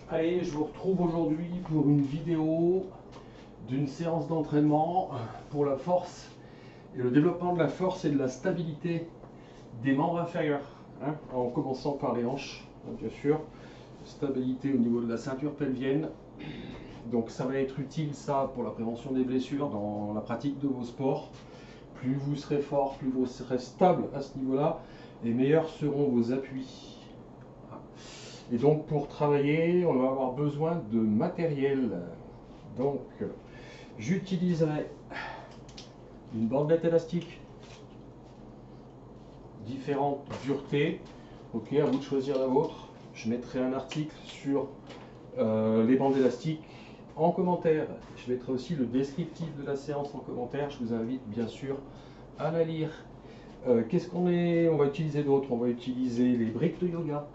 Allez, je vous retrouve aujourd'hui pour une vidéo d'une séance d'entraînement pour la force et le développement de la force et de la stabilité des membres inférieurs, en commençant par les hanches, bien sûr, stabilité au niveau de la ceinture pelvienne. Donc ça va être utile ça pour la prévention des blessures dans la pratique de vos sports. Plus vous serez fort, plus vous serez stable à ce niveau-là, et meilleurs seront vos appuis. Et donc pour travailler, on va avoir besoin de matériel. Donc j'utiliserai une bandelette élastique, différentes duretés. Ok, à vous de choisir la vôtre. Je mettrai un article sur les bandes élastiques en commentaire. Je mettrai aussi le descriptif de la séance en commentaire. Je vous invite bien sûr à la lire. Qu'est-ce qu'on va utiliser d'autre? On va utiliser les briques de yoga.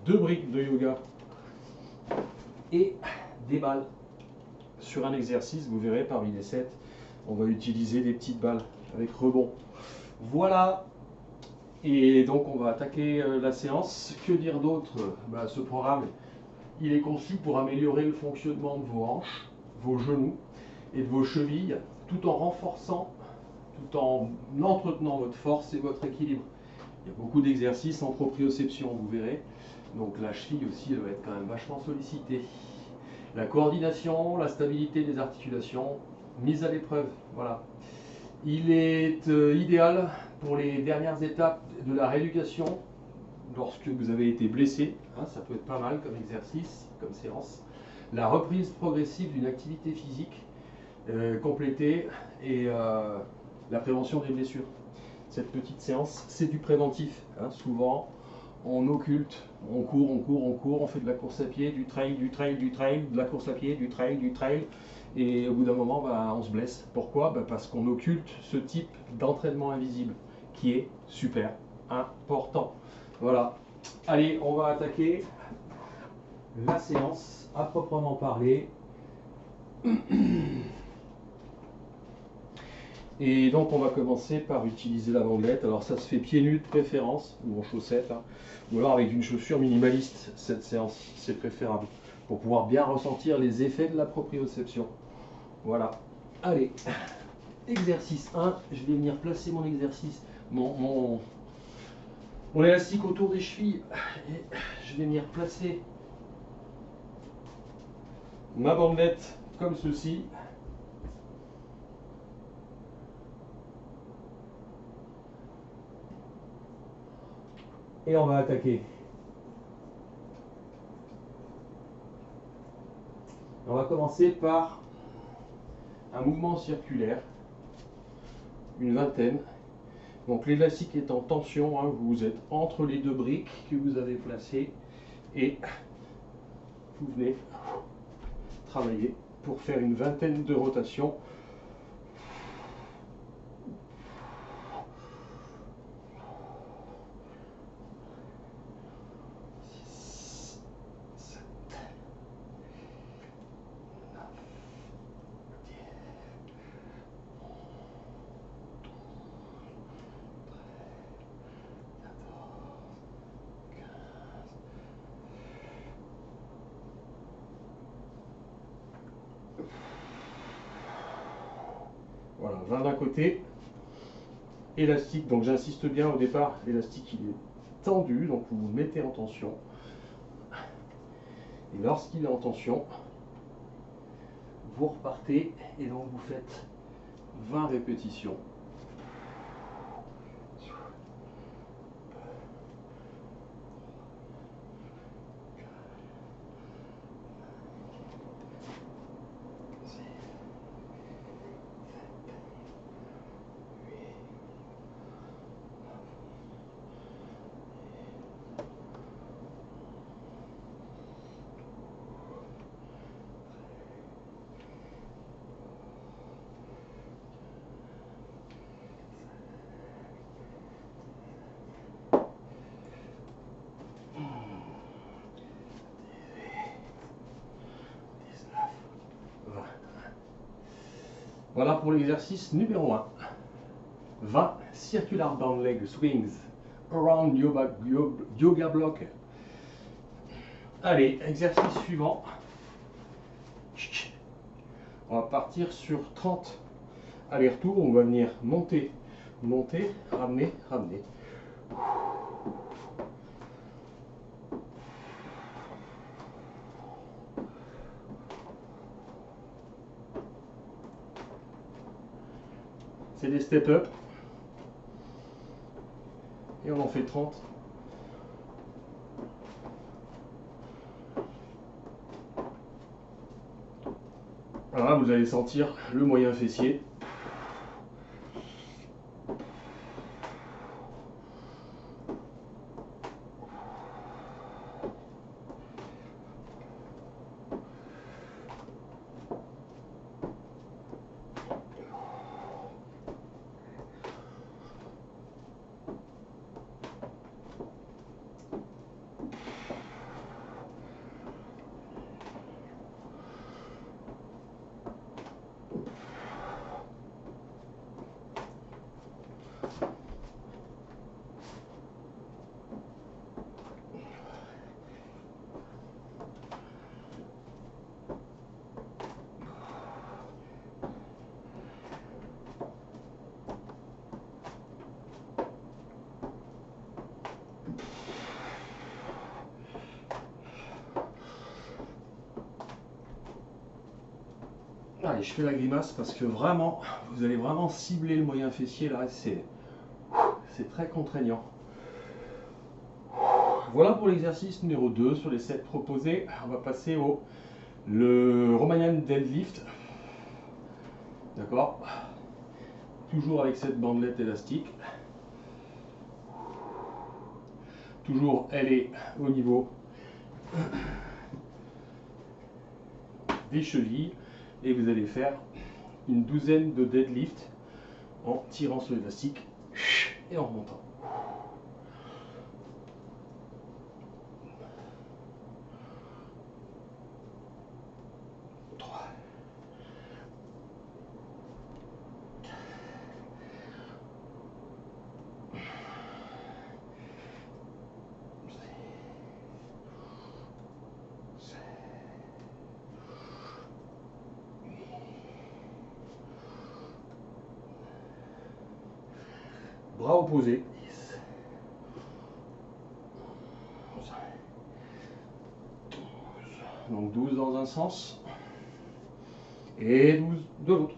2 briques de yoga et des balles. Sur un exercice, vous verrez parmi les 7, on va utiliser des petites balles avec rebond. Voilà. Et donc on va attaquer la séance. Que dire d'autre? Ce programme, il est conçu pour améliorer le fonctionnement de vos hanches, vos genoux et de vos chevilles, tout en renforçant, tout en entretenant votre force et votre équilibre. Il y a beaucoup d'exercices en proprioception, vous verrez. Donc la cheville aussi, elle va être quand même vachement sollicitée. La coordination, la stabilité des articulations, mise à l'épreuve. Voilà. Il est idéal pour les dernières étapes de la rééducation, lorsque vous avez été blessé. Ça peut être pas mal comme exercice, comme séance. La reprise progressive d'une activité physique complétée et la prévention des blessures. Cette petite séance, c'est du préventif. Souvent, on occulte, on court, on fait de la course à pied, du trail, de la course à pied, du trail, et au bout d'un moment, on se blesse. Pourquoi? Parce qu'on occulte ce type d'entraînement invisible, qui est super important. Voilà. Allez, on va attaquer la séance à proprement parler. Et donc on va commencer par utiliser la bandelette. Alors ça se fait pieds nus de préférence, ou en chaussettes, ou alors avec une chaussure minimaliste. Cette séance, c'est préférable, pour pouvoir bien ressentir les effets de la proprioception. Voilà. Allez, exercice 1, je vais venir placer mon exercice, mon élastique autour des chevilles, et je vais venir placer ma bandelette comme ceci. Et on va attaquer. On va commencer par un mouvement circulaire, une vingtaine. Donc l'élastique est en tension, vous êtes entre les 2 briques que vous avez placées et vous venez travailler pour faire une vingtaine de rotations. Voilà, 20 d'un côté, élastique, donc j'insiste bien au départ, l'élastique il est tendu, donc vous vous mettez en tension. Et lorsqu'il est en tension, vous repartez et donc vous faites 20 répétitions. Voilà pour l'exercice numéro 1. 20 circular down leg swings around yoga block. Allez, exercice suivant. On va partir sur 30 allers-retours. On va venir monter, monter, ramener, ramener. C'est des step-up. Et on en fait 30. Voilà, vous allez sentir le moyen fessier. Allez, je fais la grimace parce que vraiment, vous allez vraiment cibler le moyen fessier là, c'est très contraignant. Voilà pour l'exercice numéro 2 sur les 7 proposés. On va passer le Romanian deadlift. D'accord? Toujours avec cette bandelette élastique. Toujours, elle est au niveau des chevilles. Et vous allez faire une douzaine de deadlifts en tirant sur l'élastique et en remontant. Bras opposés. Donc 12 dans un sens et 12 de l'autre.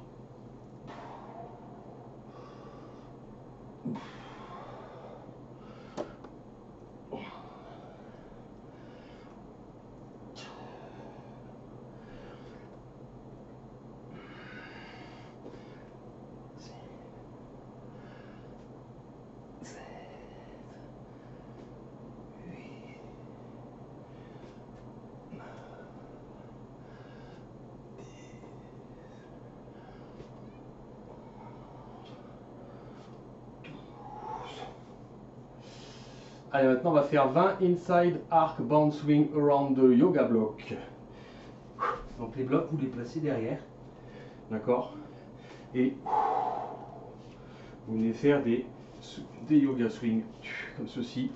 Allez, maintenant on va faire 20 inside arc band swing around the yoga block. Donc les blocs, vous les placez derrière. D'accord? Et vous venez faire des yoga swing comme ceci.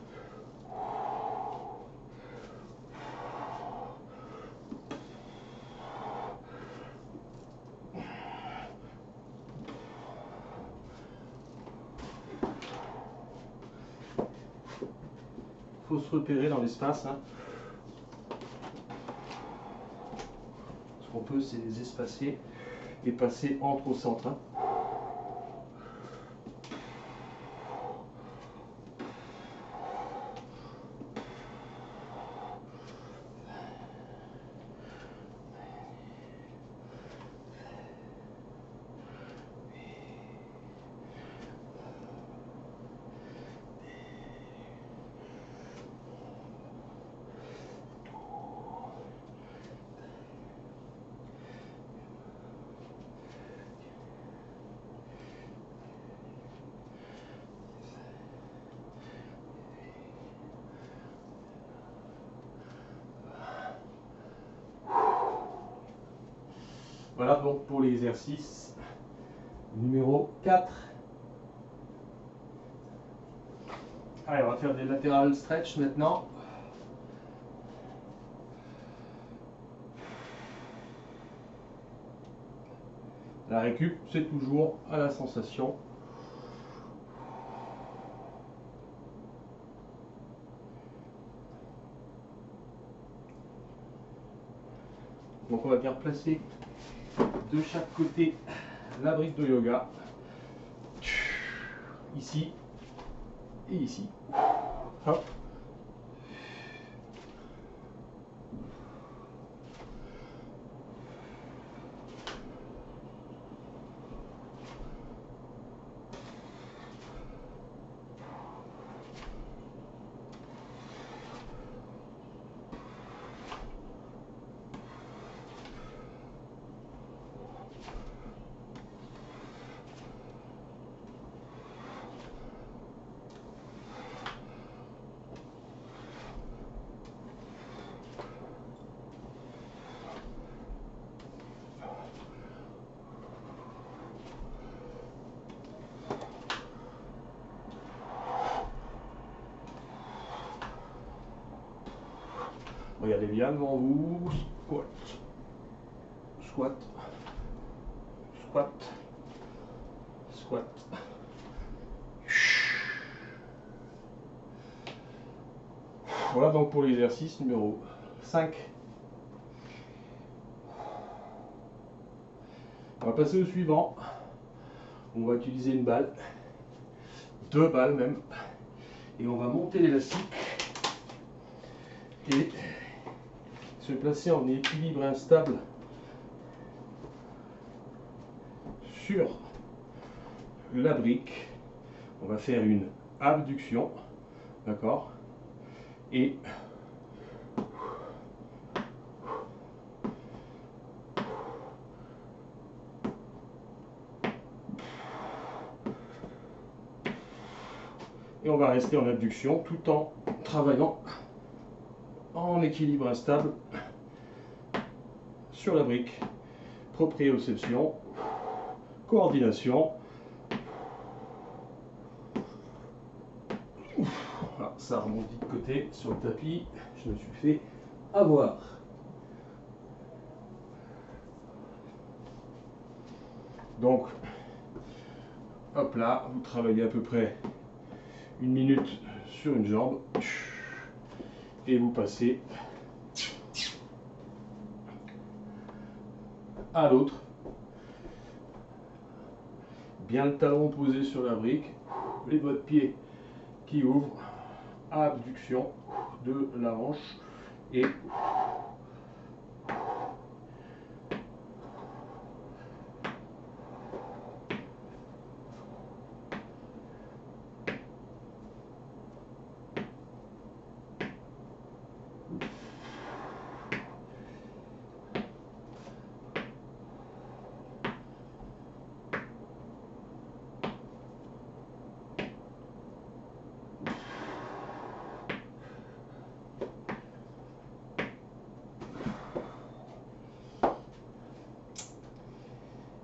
Il faut se repérer dans l'espace. Hein. Ce qu'on peut, c'est les espacer et passer entre au centre. Hein. Voilà donc pour l'exercice numéro 4. Allez, on va faire des lateral stretch maintenant. La récup, c'est toujours à la sensation. Donc on va bien placer de chaque côté la brique de yoga. Ici et ici. Hop. Regardez bien devant vous, squat, squat, squat, squat. Voilà donc pour l'exercice numéro 5. On va passer au suivant. On va utiliser une balle, 2 balles même, et on va monter l'élastique et se placer en équilibre instable sur la brique. On va faire une abduction, d'accord, et on va rester en abduction tout en travaillant en équilibre instable sur la brique. Proprioception, coordination. Voilà, ça remonte de côté sur le tapis. Je me suis fait avoir. Donc, hop là, vous travaillez à peu près 1 minute sur une jambe et vous passez à l'autre. Bien le talon posé sur la brique, les doigts de pied qui ouvrent, abduction de la hanche et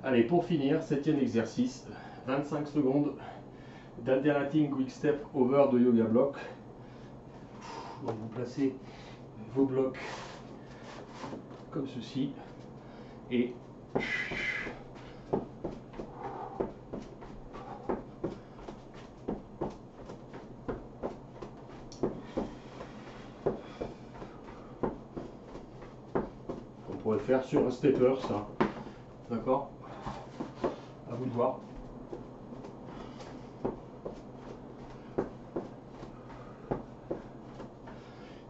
allez, pour finir, 7e exercice, 25 secondes d'alternating quick step over de yoga block. Donc vous placez vos blocs comme ceci et on pourrait le faire sur un stepper, ça, d'accord, à vous de voir.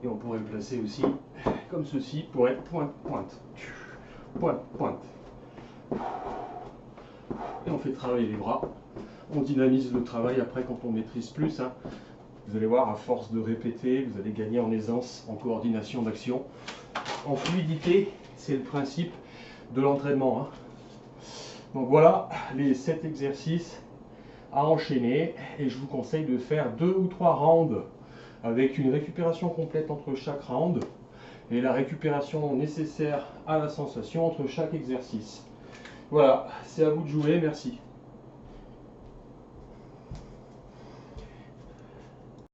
Et on pourrait le placer aussi comme ceci pour être pointe-pointe. Pointe-pointe. Et on fait travailler les bras. On dynamise le travail après quand on maîtrise plus. Hein. Vous allez voir, à force de répéter, vous allez gagner en aisance, en coordination d'action, en fluidité. C'est le principe de l'entraînement. Hein. Donc voilà les 7 exercices à enchaîner. Et je vous conseille de faire 2 ou 3 rounds avec une récupération complète entre chaque round et la récupération nécessaire à la sensation entre chaque exercice. Voilà, c'est à vous de jouer, merci.